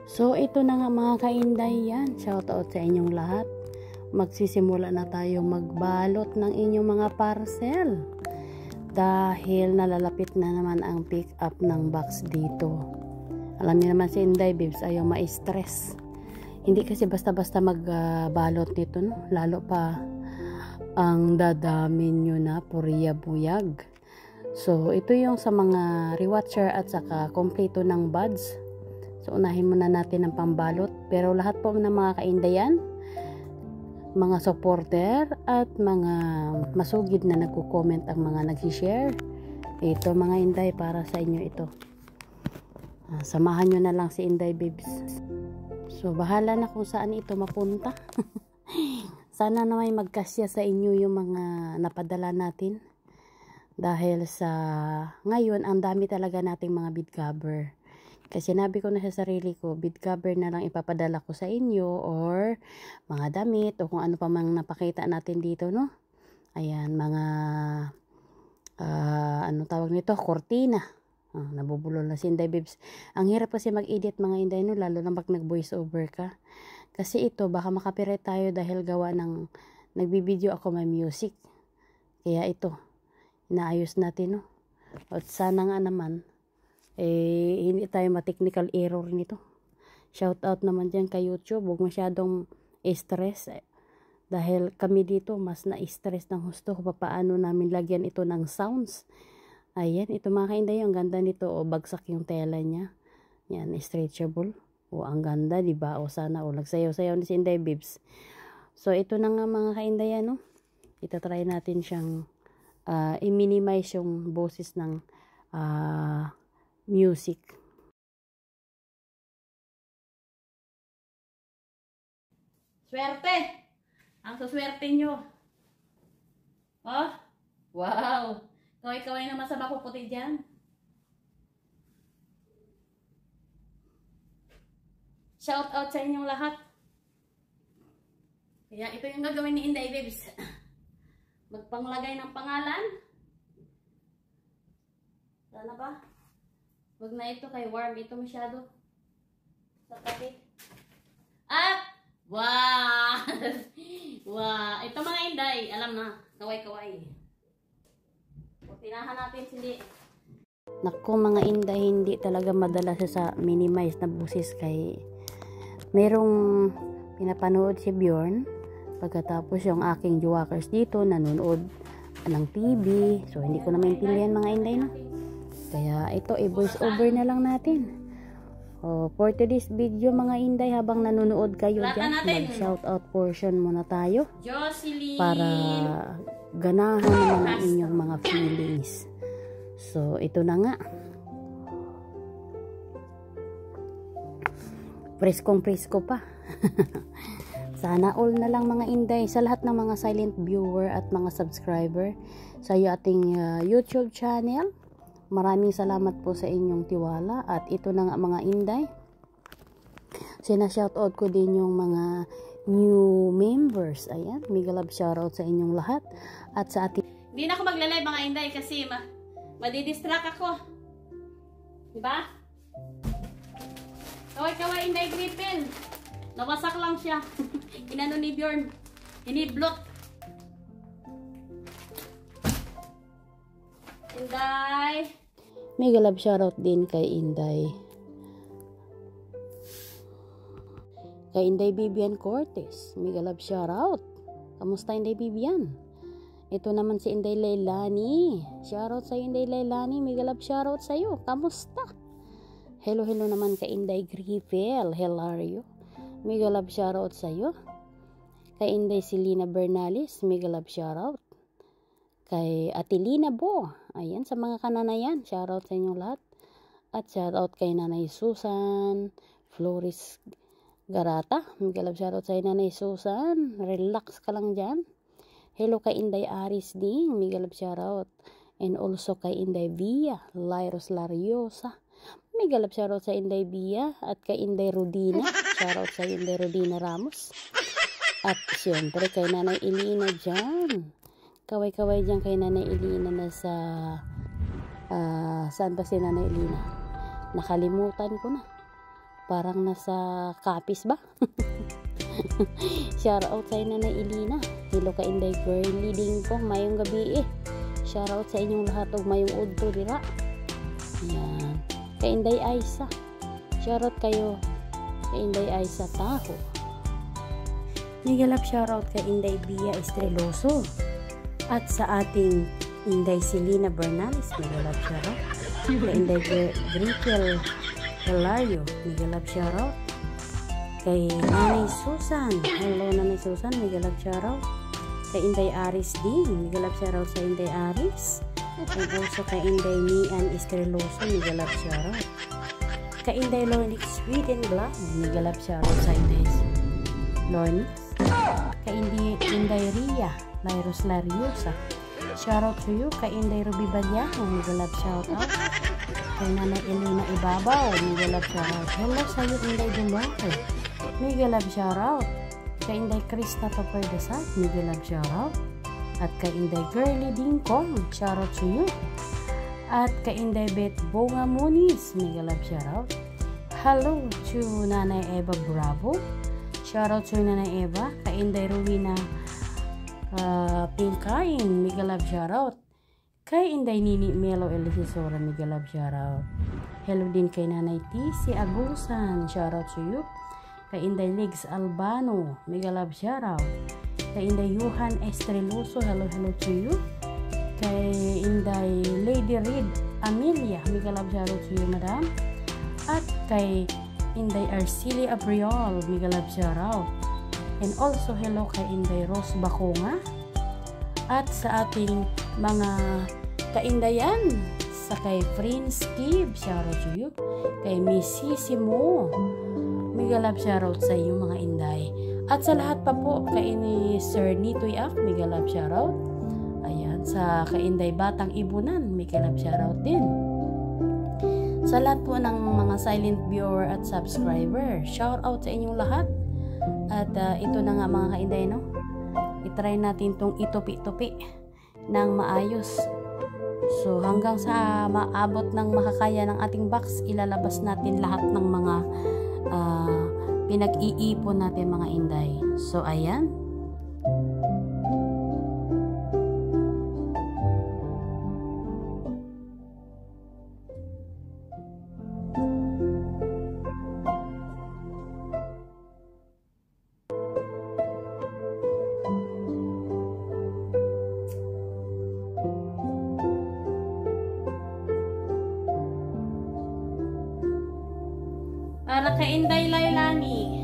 So ito na nga mga kainday yan. Shout out sa inyong lahat. Magsisimula na tayo magbalot ng inyong mga parcel. Dahil nalalapit na naman ang pick up ng box dito. Alam niyo naman si Inday Babes, ayaw ma-stress. Hindi kasi basta-basta magbalot nito, no? Lalo pa ang dadamin nyo na puriya-buyag. So, ito yung sa mga rewatcher at saka kompleto ng buds. So, unahin muna natin ang pambalot. Pero lahat po ng mga kaindayan, mga supporter at mga masugid na nagko-comment ang mga nag-share. Ito mga Inday, para sa inyo ito. Samahan nyo na lang si Inday Babes. So, bahala na kung saan ito mapunta. Sana na may magkasya sa inyo yung mga napadala natin. Dahil sa ngayon, ang dami talaga nating mga bead cover. Kasi sinabi ko na sa sarili ko, bead cover na lang ipapadala ko sa inyo or mga damit o kung ano pa mang napakita natin dito, no? Ayan, mga ano tawag nito? Cortina. Nabubulol na si Inday Babes. Ang hirap kasi mag-edit mga Inday, no? Lalo na pag nag-voice over ka. Kasi ito, baka makapirate tayo dahil gawa ng nagbibideo ako may music. Kaya ito, inaayos natin, no? At sana nga naman, hindi tayo ma-technical error nito. Shout out naman dyan kay YouTube. Huwag masyadong stress. Dahil kami dito, mas na-stress ng husto kung paano namin lagyan ito ng sounds. Ayan, ito mga kainday, ang ganda nito. O, bagsak yung tela niya. Yan, stretchable. O, ang ganda, diba? O, sana, o, nagsayaw-sayaw ni si Inday Babes. So, ito na nga mga kainday, no? Itatry natin siyang i-minimize yung boses ng music. Swerte! Ang suswerte nyo. Oh, wow! Kaway-kaway naman sa makuputi dyan. Shout out sa inyong lahat. Kaya ito yung gagawin ni Inday Babes. Magpanglagay ng pangalan. Sana ba? Wag na ito kay warm. Ito masyado. Sa kapit. At! Wow! Wow! Ito mga Inday. Alam na. Kaway-kaway. Tinahan natin hindi. Naku mga Inday. Hindi talaga madala siya sa minimize na busis kay merong pinapanood si Bjorn. Pagkatapos yung aking jewakers dito nanonood ng TV. So hindi ko na maintindihan mga Inday, no? Kaya ito i-voice over na lang natin. For today's video mga Inday, habang nanonood kayo dyan, mag-shoutout portion muna tayo. Jocelyn! Para ganahan naman ang inyong mga feelings. So ito na nga. Preskong-presko pa. Sana all na lang mga Inday sa lahat ng mga silent viewer at mga subscriber sa ating YouTube channel. Maraming salamat po sa inyong tiwala. At ito na nga mga Inday, sinashoutout ko din yung mga new members. Ayan, mega love shoutout sa inyong lahat. At sa ating... Hindi na ako magla-live mga Inday kasi madidistract ako. Diba? Kaway-kaway Inday Griffin. Nawasak lang siya. Inano ni Bjorn. Ini-block. Inday. Mega love shoutout din kay Inday. Kay Inday Vivian Cortez. Mega love shoutout. Kamusta Inday Vivian? Ito naman si Inday Leilani. Shoutout sa Inday Leilani. Mega love shoutout sa iyo. Kamusta? Hello naman kay Inday Griffel. How are you? Mega love shoutout sa iyo. Kay Inday Selena Bernales. Mega love shoutout. Kay Atilina Bo. Ayan, sa mga kananayan. Shoutout sa inyong lahat. At shoutout kay Nanay Susan Flores Garata. Mega love shoutout sa Nanay Susan. Relax ka lang dyan. Hello kay Inday Aris Ding. Mega love shoutout. And also kay Inday Via Lyros Lariosa. Mega love shoutout sa Inday Via. At kay Inday Rodina. Shoutout sa Inday Rodina Ramos. At siyempre kay Nanay Elina dyan. Kaway-kaway dyan kay Nanay Elina na sa saan ba si Nanay Elina? Nakalimutan ko na. Parang nasa Kapis ba? Shout out sa Nanay Elina. Hello ka Inday Girly Dingkong. Mayong gabi eh. Shout out sa inyong lahat og mayong udto dira. Yan. Kay Inday Aisa. Shout out kayo kay Inday Aisa Taho. Nigalap shout out kay Inday Bia Estreloso. At sa ating Inday Selena Bernales. Nigalap shout out. Kay Inday Grikel Hilario. Nigalap shout out. Kay Nanay Susan. Hello Nanay Susan. Nigalap shout out. Kay Inday Aris din. Nigalap shout out sa Inday Aris. And also kay Inday Mian Estreloso. Nigalap shout out. Kay Inday Lornix Sweden Glam. Nigalap shout out sa Inday Lornix. Kay Inday Ria Lyros Lariosa. Shout out to you. Kay Inday Ruby Badyaho. Nigalap shout out. Kay Nanay Elena Ibabaw. Nigalap shout out. Hello sa iyo Inday Dumato. Nigalap shout out. Kay Inday Krista Toperdesat. Nigalap shout out. At kay Inday Girly Dingkong. Shout out to you. At kay Inday Beth Bonga Muniz. Nigalap shout out. Hello to Nanay Eva Bravo. Shout out to Nanay Eva. Kay Inday Rowena Pingkain. Nigalap shout out. Kay Inday Nini Melo Elisisora. Nigalap shout out. Hello din kay Nanay TC Agusan. Shout out to you. Kay Inday Ligs Albano. Nigalap shout out. Kay Inday Johan Estreloso. Hello to you. Kay Inday Lady Reed Amelia. Nigalap shout out to you madam. At kay Inday Arceli Abriol. Nigalap shout out. And also hello kay Inday Rose Baconga. At sa ating mga kaindayan sa kay Prince Kib, shout out to you. Kay Miss Sisimo, migalab shout out sa iyo mga inday. At sa lahat pa po kay ni Sir Nitoy Ak, migalab shout out. Ayan, sa kay Inday Batang Ibunan, migalab shout out din. Sa lahat po ng mga silent viewer at subscriber, shout out sa inyong lahat. At ito na nga mga kainday, no? I-try natin tong itupi-tupi ng maayos. So hanggang sa maabot ng makakaya ng ating box, ilalabas natin lahat ng mga pinag-iipon natin mga inday. So ayan. Para kay Inday Lailani.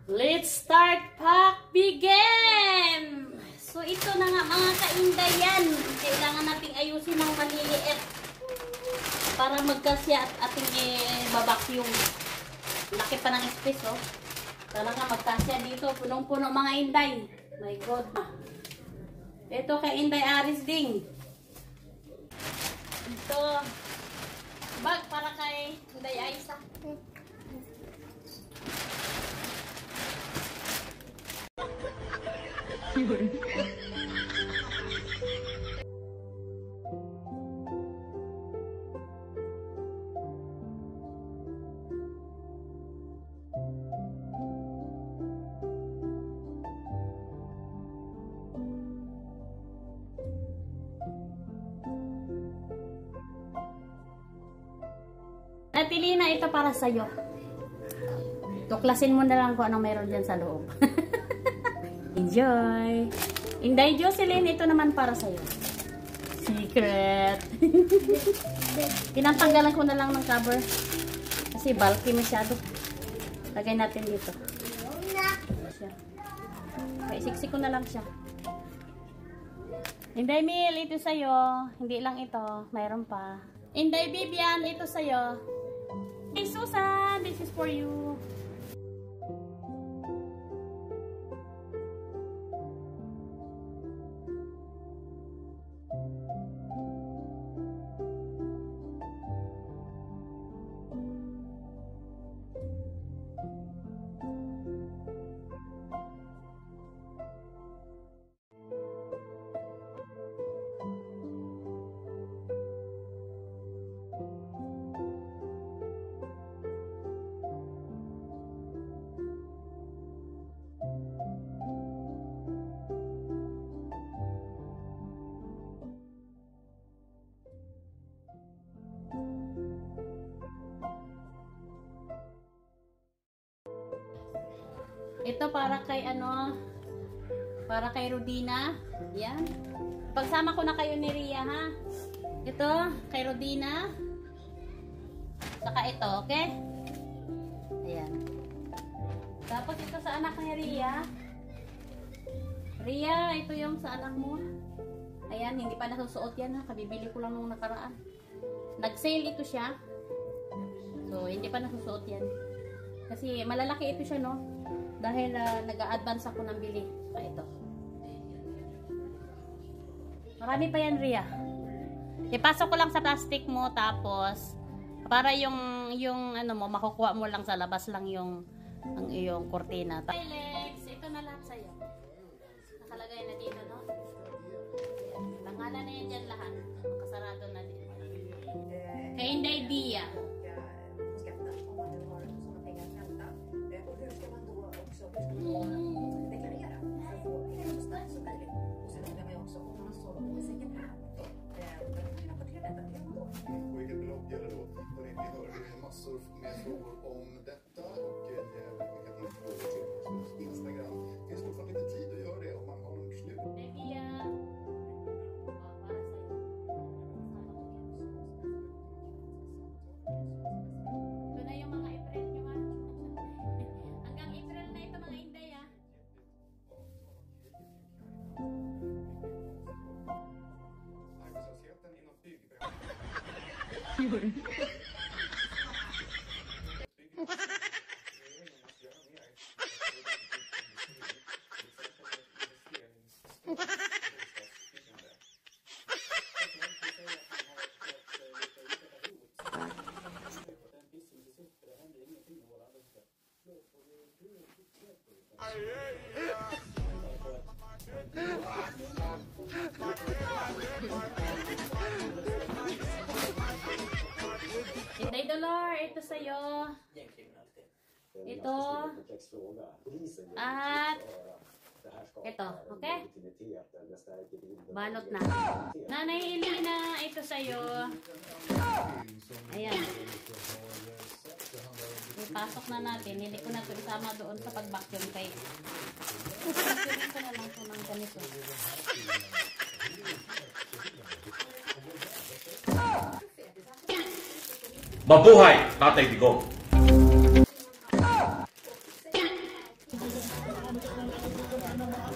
Let's start pack begin! So ito na nga mga kaindayan. Kailangan nating ayusin ng maliliit para magkasya at ating i-vacuum. Laki pa ng space oh. Talaga magkasya dito. Punong-puno mga inday. My God ma. Ito kay Inday Aris Ding. Ito. Bag para kay Inday Aisa. Natili na ito para sa'yo. Tuklasin mo na lang kung anong meron dyan sa loob. Enjoy! Inday Jocelyn, ito naman para sa'yo. Secret! Tinatanggalan ko na lang ng cover. Kasi bulky masyado. Lagay natin dito. Okay, siksik ko na lang siya. Inday Mil, ito sa'yo. Hindi lang ito. Mayroon pa. Inday Bibian, ito sa'yo. Hey Susan, this is for you. Ito para kay ano, para kay Rodina. Yan. Pagsama ko na kayo ni Ria, ha? Ito, kay Rodina. Saka ito, okay? Ayan. Tapos ito sa anak ni Ria. Ria, ito yung sa anak mo. Ayan, hindi pa nasusuot yan, ha? Kabibili ko lang nung nakaraan. Nag-sale ito siya. So, hindi pa nasusuot yan. Kasi malalaki ito siya, no? Dahil nag-a-advance ako ng bili. Ito. Marami pa yan, Ria. Ipasok ko lang sa plastic mo, tapos para yung ano mo, makukuha mo lang sa labas lang yung ang iyong kurtina. Lex, ito na lahat sa'yo. Nakalagay na dito, no? Pangalan na yan dyan lahat. Makasarado na din. Kay Inday Dia. Vilket belopp gäller då? Och ni hörde massor med frågor om detta och vilka frågor till oss Instagram. Det finns fortfarande lite tid att göra det om man har lunch nu. Ito na yung mga April nyo, ha? Hanggang April na ito mga Inday, ha? Arbetslösheten inom byggbranschen. Inday Dolor, ito sa'yo. Ito. At ito, okay? Balot na. Nanay Elena, ito sa'yo. Ayan. Ipasok na natin. Hindi ko na ito isama doon sa pag-vacuum kay. Vacuum ko na lang ito ng ganito. Mabuhay, Tatay Digong!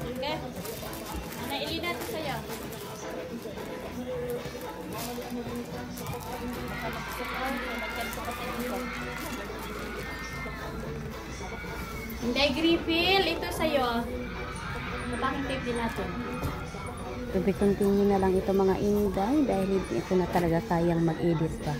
Okay? Nanay Elena, ito sa'yo. Hindi, Griffil, ito sa'yo. Bakit tape din natin? To be continue na lang ito mga Inday dahil ito na talaga kayang mag-edit pa.